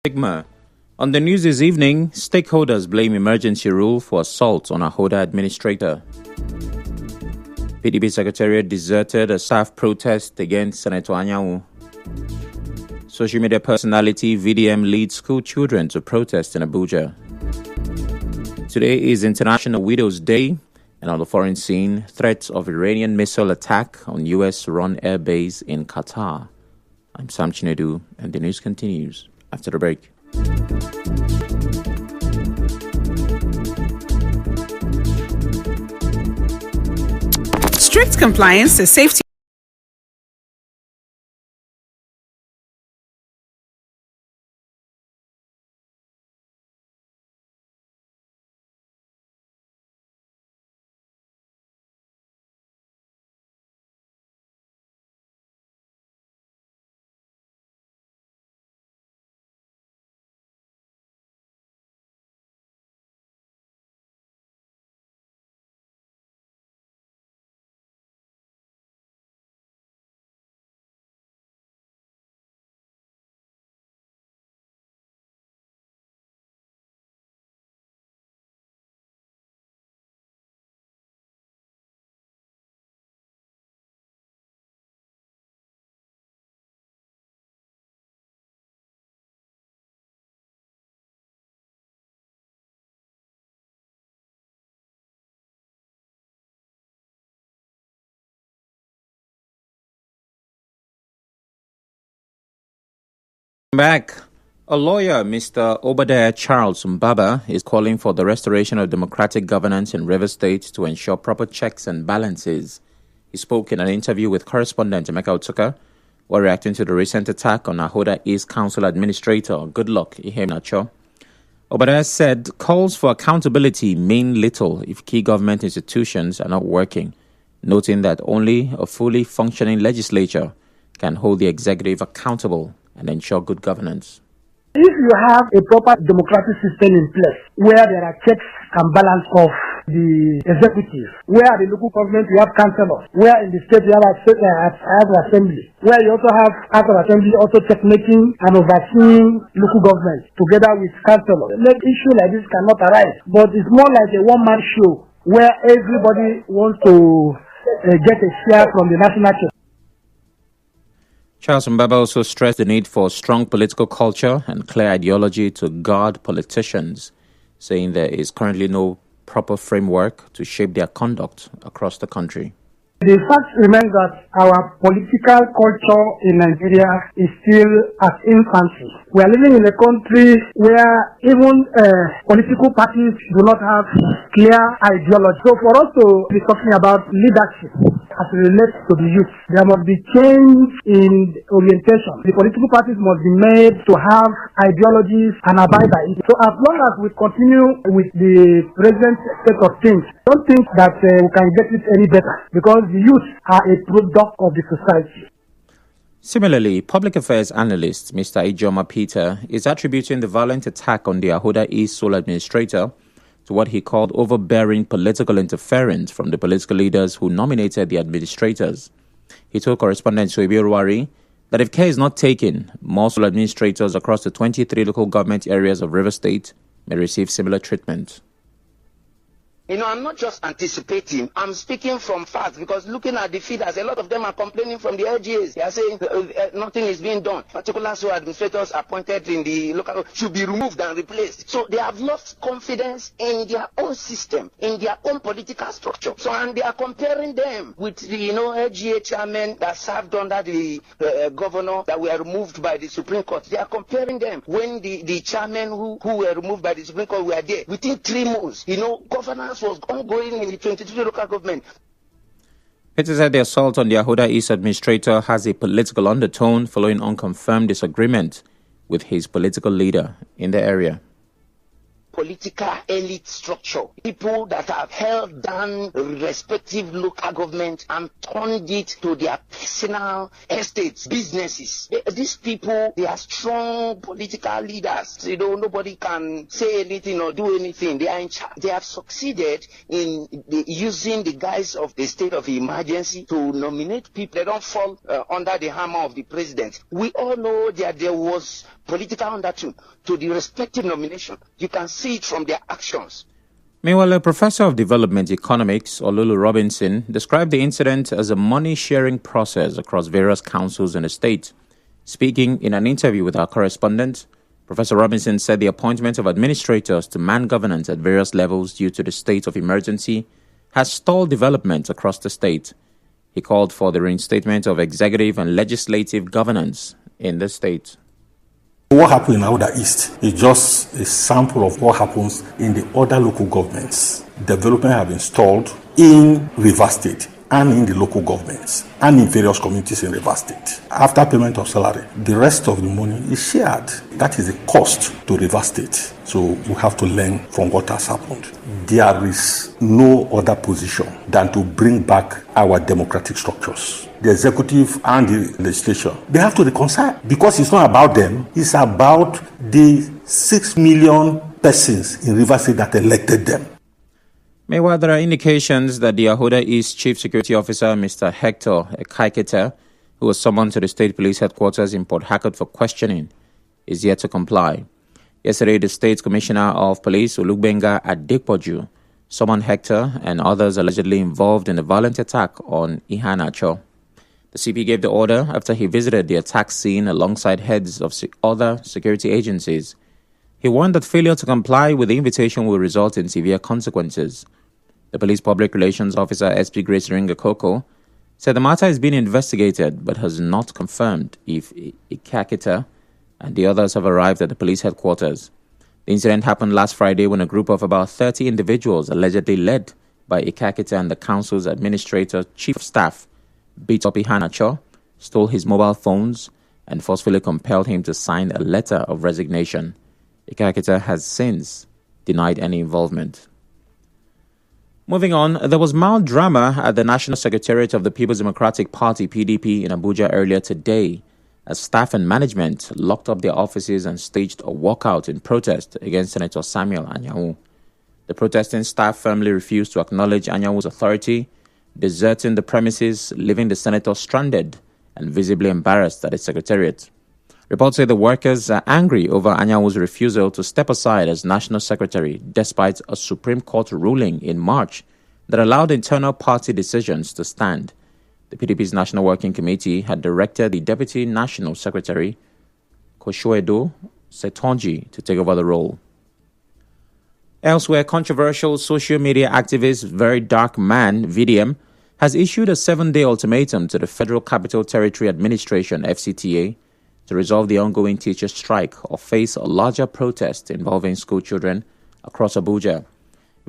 Stigma. On the news this evening, stakeholders blame emergency rule for assault on Ahoda administrator. PDP Secretariat deserted a staff protest against Senator Anyanwu. Social media personality VDM leads school children to protest in Abuja. Today is International Widows' Day, and on the foreign scene, threats of Iranian missile attack on US-run air base in Qatar. I'm Sam Chinedu, and the news continues after the break. Strict compliance to safety. Back. A lawyer, Mr. Obadiah Charles Mbaba, is calling for the restoration of democratic governance in Rivers State to ensure proper checks and balances. He spoke in an interview with correspondent Emeka Otuka while reacting to the recent attack on Ahoda East Council Administrator Goodluck Ihemnacho. Obadiah said calls for accountability mean little if key government institutions are not working, noting that only a fully functioning legislature can hold the executive accountable and ensure good governance. If you have a proper democratic system in place where there are checks and balance of the executive, where the local government you have councillors, where in the state you have assembly, where you also have House of Assembly also checkmaking and overseeing local government together with councillors. An issue like this cannot arise, but it's more like a one-man show where everybody wants to get a share from the national church. Charles Mbaba also stressed the need for strong political culture and clear ideology to guard politicians, saying there is currently no proper framework to shape their conduct across the country. The fact remains that our political culture in Nigeria is still at infancy. We are living in a country where even political parties do not have clear ideology. So for us to be talking about leadership as it relates to the youth, there must be change in orientation. The political parties must be made to have ideologies and abide by it. So as long as we continue with the present state of things, I don't think that we can get it any better, because the youth are a product of the society. Similarly, public affairs analyst Mr. Ijoma Peter is attributing the violent attack on the Ahoda East Sole administrator to what he called overbearing political interference from the political leaders who nominated the administrators. He told correspondent Soibi Ruwari that if care is not taken, more Sole administrators across the 23 local government areas of Rivers State may receive similar treatment. I'm not just anticipating. I'm speaking from facts, because looking at the feeders, a lot of them are complaining from the LGAs. They are saying nothing is being done. Particular so administrators appointed in the local should be removed and replaced. So they have lost confidence in their own system, in their own political structure. So, and they are comparing them with the LGA chairmen that served under the governor that were removed by the Supreme Court. They are comparing them when the chairmen who were removed by the Supreme Court were there. Within 3 months, governance was ongoing in the 23 local government. Peter said the assault on the Ahoda East administrator has a political undertone following unconfirmed disagreement with his political leader in the area. political elite structure, people that have held down respective local government and turned it to their personal estates, businesses. These people, they are strong political leaders. Nobody can say anything or do anything. They are in charge. They have succeeded in using the guise of the state of emergency to nominate people. They don't fall under the hammer of the president. We all know that there was political undertone to the respective nomination. You can see it from their actions. Meanwhile, a professor of development economics, Olulu Robinson, described the incident as a money-sharing process across various councils in the state. Speaking in an interview with our correspondent, Professor Robinson said the appointment of administrators to man governance at various levels due to the state of emergency has stalled development across the state. He called for the reinstatement of executive and legislative governance in the state. What happened in Auda East is just a sample of what happens in the other local governments. Development have been stalled in Rivers State and in the local governments and in various communities in Rivers State. After payment of salary, the rest of the money is shared. That is the cost to Rivers State. So we have to learn from what has happened. There is no other position than to bring back our democratic structures. The executive and the legislature, they have to reconcile because it's not about them. It's about the 6 million persons in Rivers State that elected them. Meanwhile, there are indications that the Ahoda East Chief Security Officer, Mr. Hector Ekaiketa, who was summoned to the State Police Headquarters in Port Harcourt for questioning, is yet to comply. Yesterday, the State Commissioner of Police, Olugbenga Adepoju, summoned Hector and others allegedly involved in the violent attack on Ihanacho. The CP gave the order after he visited the attack scene alongside heads of other security agencies. He warned that failure to comply with the invitation will result in severe consequences. The police public relations officer, SP Grace Ringakoko, said the matter is being investigated but has not confirmed if Ikakita and the others have arrived at the police headquarters. The incident happened last Friday when a group of about 30 individuals, allegedly led by Ikakita and the council's administrator chief of staff, beat up Ihanacho, stole his mobile phones, and forcefully compelled him to sign a letter of resignation. Ikakita has since denied any involvement. Moving on, there was mild drama at the National Secretariat of the People's Democratic Party, PDP, in Abuja earlier today, as staff and management locked up their offices and staged a walkout in protest against Senator Samuel Anyanwu. The protesting staff firmly refused to acknowledge Anyawu's authority, deserting the premises, leaving the senator stranded and visibly embarrassed at the secretariat. Reports say the workers are angry over Anyawu's refusal to step aside as national secretary despite a Supreme Court ruling in March that allowed internal party decisions to stand. The PDP's National Working Committee had directed the Deputy National Secretary, Koshuedo Setonji, to take over the role. Elsewhere, controversial social media activist Very Dark Man, VDM, has issued a 7-day ultimatum to the Federal Capital Territory Administration, FCTA, to resolve the ongoing teacher strike or face a larger protest involving school children across Abuja.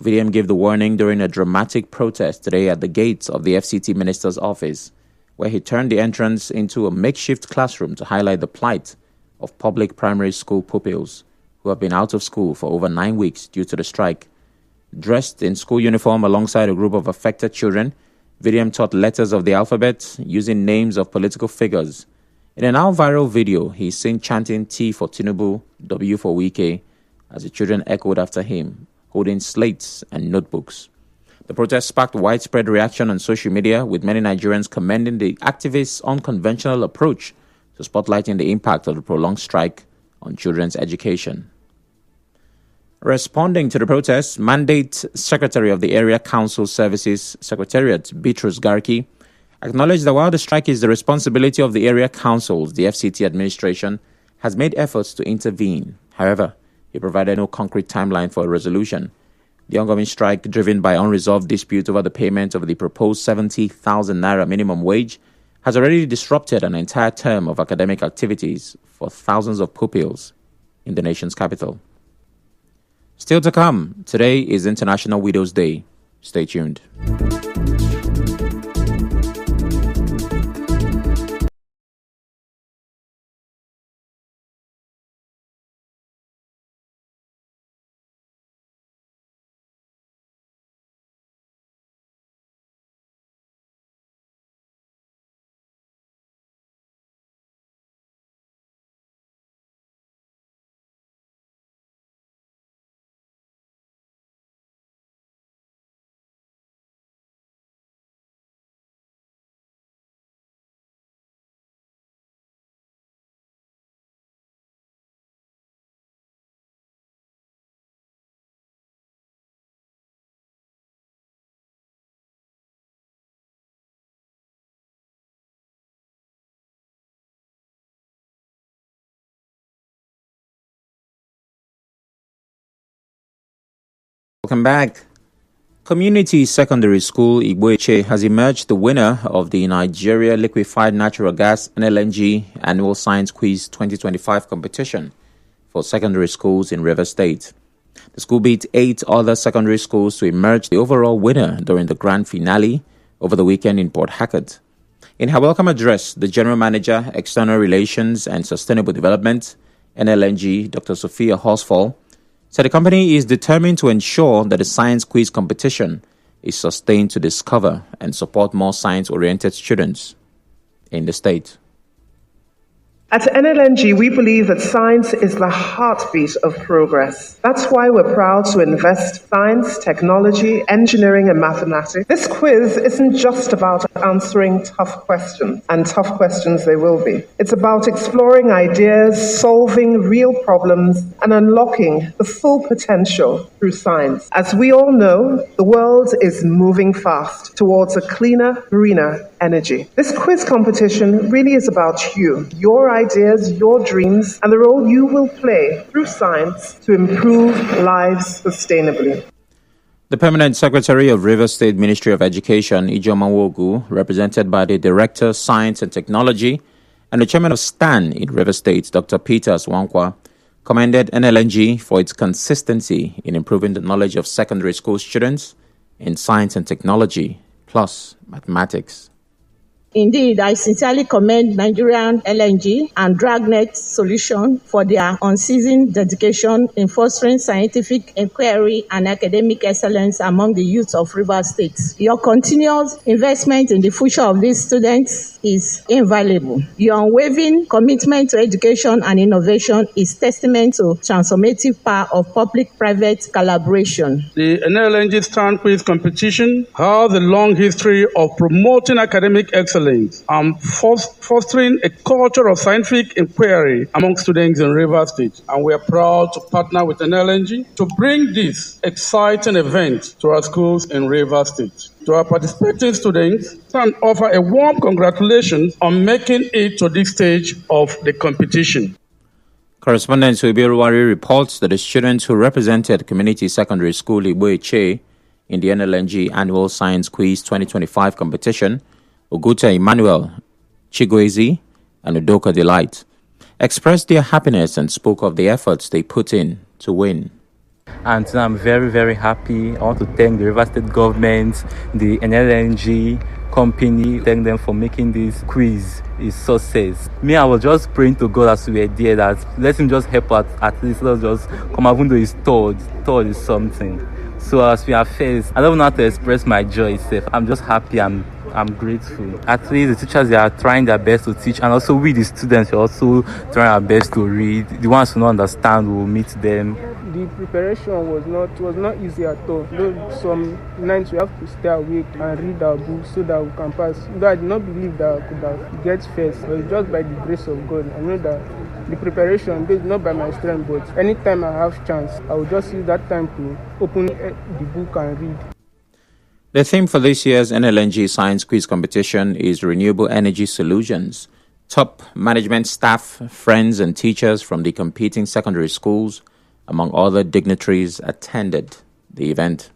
VDM gave the warning during a dramatic protest today at the gates of the FCT minister's office, where he turned the entrance into a makeshift classroom to highlight the plight of public primary school pupils who have been out of school for over 9 weeks due to the strike. Dressed in school uniform alongside a group of affected children, VDM taught letters of the alphabet using names of political figures. In a now viral video, he's seen chanting T for Tinubu, W for Wike, as the children echoed after him, holding slates and notebooks. The protest sparked widespread reaction on social media, with many Nigerians commending the activists' unconventional approach to spotlighting the impact of the prolonged strike on children's education. Responding to the protests, Mandate Secretary of the Area Council Services Secretariat, Bitrus Garki, acknowledged that while the strike is the responsibility of the area councils, the FCT administration has made efforts to intervene. However, he provided no concrete timeline for a resolution. The ongoing strike, driven by unresolved dispute over the payment of the proposed 70,000 naira minimum wage, has already disrupted an entire term of academic activities for thousands of pupils in the nation's capital. Still to come, today is International Widows' Day. Stay tuned. Welcome back. Community Secondary School Igboeche has emerged the winner of the Nigeria Liquefied Natural Gas (NLNG) Annual Science Quiz 2025 competition for secondary schools in Rivers State. The school beat 8 other secondary schools to emerge the overall winner during the grand finale over the weekend in Port Harcourt. In her welcome address, the General Manager, External Relations and Sustainable Development, NLNG, Dr. Sophia Horsfall, said the company is determined to ensure that the science quiz competition is sustained to discover and support more science-oriented students in the state. At NLNG, we believe that science is the heartbeat of progress. That's why we're proud to invest science, technology, engineering, and mathematics. This quiz isn't just about answering tough questions, and tough questions they will be. It's about exploring ideas, solving real problems, and unlocking the full potential through science. As we all know, the world is moving fast towards a cleaner, greener energy. This quiz competition really is about you, your ideas, your dreams, and the role you will play through science to improve lives sustainably. The Permanent Secretary of Rivers State Ministry of Education, Ijeoma Nwogu, represented by the Director, Science and Technology, and the Chairman of STAN in Rivers State, Dr. Peter Swankwa, commended NLNG for its consistency in improving the knowledge of secondary school students in science and technology, plus mathematics. Indeed, I sincerely commend Nigerian LNG and Dragnet Solution for their unceasing dedication in fostering scientific inquiry and academic excellence among the youth of Rivers State. Your continuous investment in the future of these students is invaluable. Your unwavering commitment to education and innovation is testament to transformative power of public-private collaboration. The NLNG STAN Quiz competition has a long history of promoting academic excellence and fostering a culture of scientific inquiry among students in Rivers State. And we are proud to partner with NLNG to bring this exciting event to our schools in Rivers State. To our participating students, I offer a warm congratulations on making it to this stage of the competition. Correspondent Subiruwari reports that the students who represented Community Secondary School Igboeche in the NLNG Annual Science Quiz 2025 competition, Oguta Emmanuel, Chigoezi, and Udoka Delight, expressed their happiness and spoke of the efforts they put in to win. And I'm very, very happy. I want to thank the Rivers State government, the NLNG company, thank them for making this quiz a success. Me, I was just praying to God as we were there that let him just help us at least, let's just come, even though it's third is something. So as we are first, I don't know how to express my joy itself. I'm just happy, I'm grateful. At least the teachers, they are trying their best to teach, and also we, the students, are also trying our best to read. The ones who don't understand, will meet them. The preparation was not easy at all. Though some nights we have to stay awake and read our books so that we can pass. Though I did not believe that I could have get first, but just by the grace of God, I know that the preparation is not by my strength, but anytime I have chance, I will just use that time to open the book and read. The theme for this year's NLNG Science Quiz competition is Renewable Energy Solutions. Top management staff, friends and teachers from the competing secondary schools, among other dignitaries, attended the event.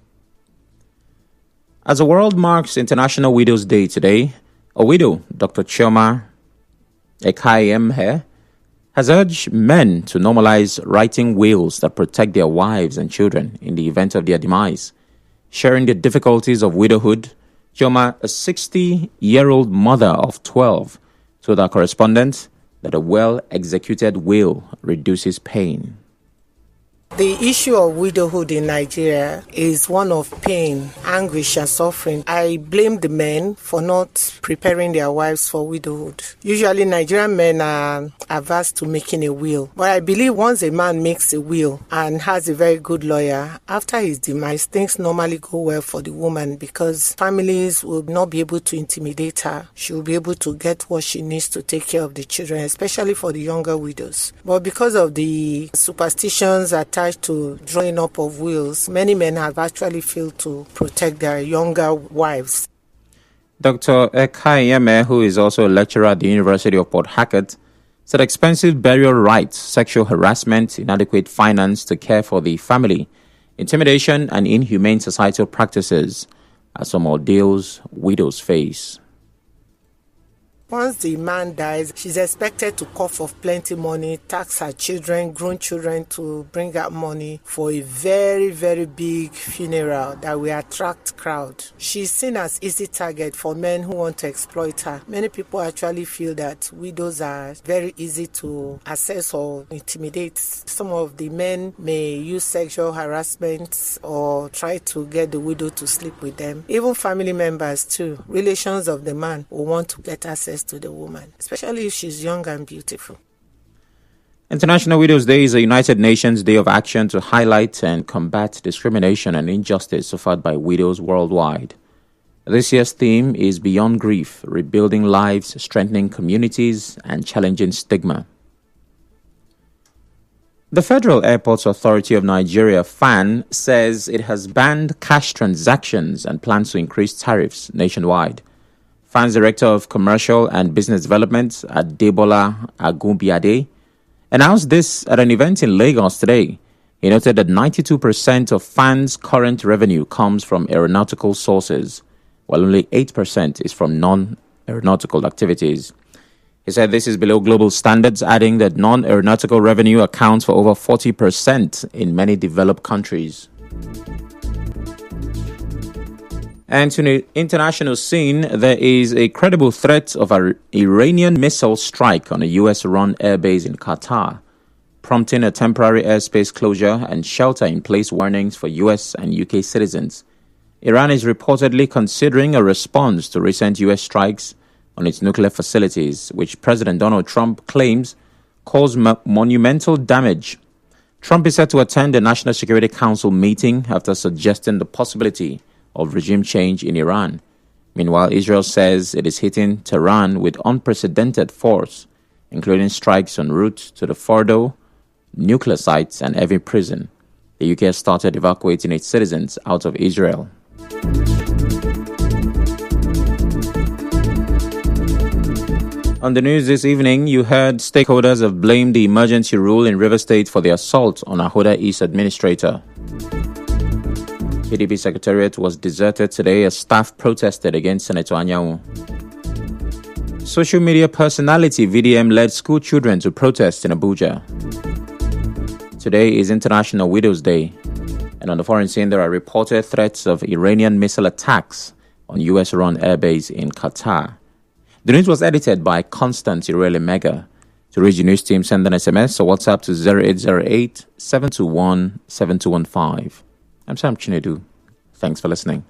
As the world marks International Widows' Day today, a widow, Dr. Chioma Ekayemhe, has urged men to normalize writing wills that protect their wives and children in the event of their demise. Sharing the difficulties of widowhood, Chioma, a 60-year-old mother of 12, told our correspondent that a well-executed will reduces pain. The issue of widowhood in Nigeria is one of pain, anguish, and suffering. I blame the men for not preparing their wives for widowhood. Usually, Nigerian men are averse to making a will. But I believe once a man makes a will and has a very good lawyer, after his demise, things normally go well for the woman because families will not be able to intimidate her. She will be able to get what she needs to take care of the children, especially for the younger widows. But because of the superstitions attached to drawing up of wills, many men have actually failed to protect their younger wives. Dr. Ekayeme, who is also a lecturer at the University of Port Harcourt, said expensive burial rites, sexual harassment, inadequate finance to care for the family, Intimidation and inhumane societal practices are some ordeals widows face. Once the man dies, she's expected to cough up plenty money, tax her children, grown children, to bring out money for a very, very big funeral that will attract crowd. She's seen as easy target for men who want to exploit her. Many people actually feel that widows are very easy to assess or intimidate. Some of the men may use sexual harassment or try to get the widow to sleep with them. Even family members too, relations of the man, will want to get access to the woman, especially if she's young and beautiful. International Widows Day is a United Nations Day of action to highlight and combat discrimination and injustice suffered by widows worldwide. This year's theme is Beyond Grief, Rebuilding Lives, Strengthening Communities, and Challenging Stigma. The Federal Airports Authority of Nigeria, FAN, says it has banned cash transactions and plans to increase tariffs nationwide. FAN's Director of Commercial and Business Development, Adebola Agunbiade, announced this at an event in Lagos today. He noted that 92% of FAN's current revenue comes from aeronautical sources, while only 8% is from non-aeronautical activities. He said this is below global standards, adding that non-aeronautical revenue accounts for over 40% in many developed countries. And to the international scene, there is a credible threat of an Iranian missile strike on a U.S.-run airbase in Qatar, prompting a temporary airspace closure and shelter-in-place warnings for U.S. and U.K. citizens. Iran is reportedly considering a response to recent U.S. strikes on its nuclear facilities, which President Donald Trump claims caused monumental damage. Trump is set to attend the National Security Council meeting after suggesting the possibility of regime change in Iran. Meanwhile, Israel says it is hitting Tehran with unprecedented force, including strikes en route to the Fordo nuclear sites and Evin prison. The UK has started evacuating its citizens out of Israel. On the news this evening, you heard stakeholders have blamed the emergency rule in Rivers State for the assault on Ahoda East administrator. PDP Secretariat was deserted today as staff protested against Senator Anyanwu. Social media personality VDM led school children to protest in Abuja. Today is International Widows Day, and on the foreign scene there are reported threats of Iranian missile attacks on US-run airbase in Qatar. The news was edited by Constance Irele Mega. To reach the news team, send an SMS or WhatsApp to 0808 721 7215. I'm Sam Chinedu. Thanks for listening.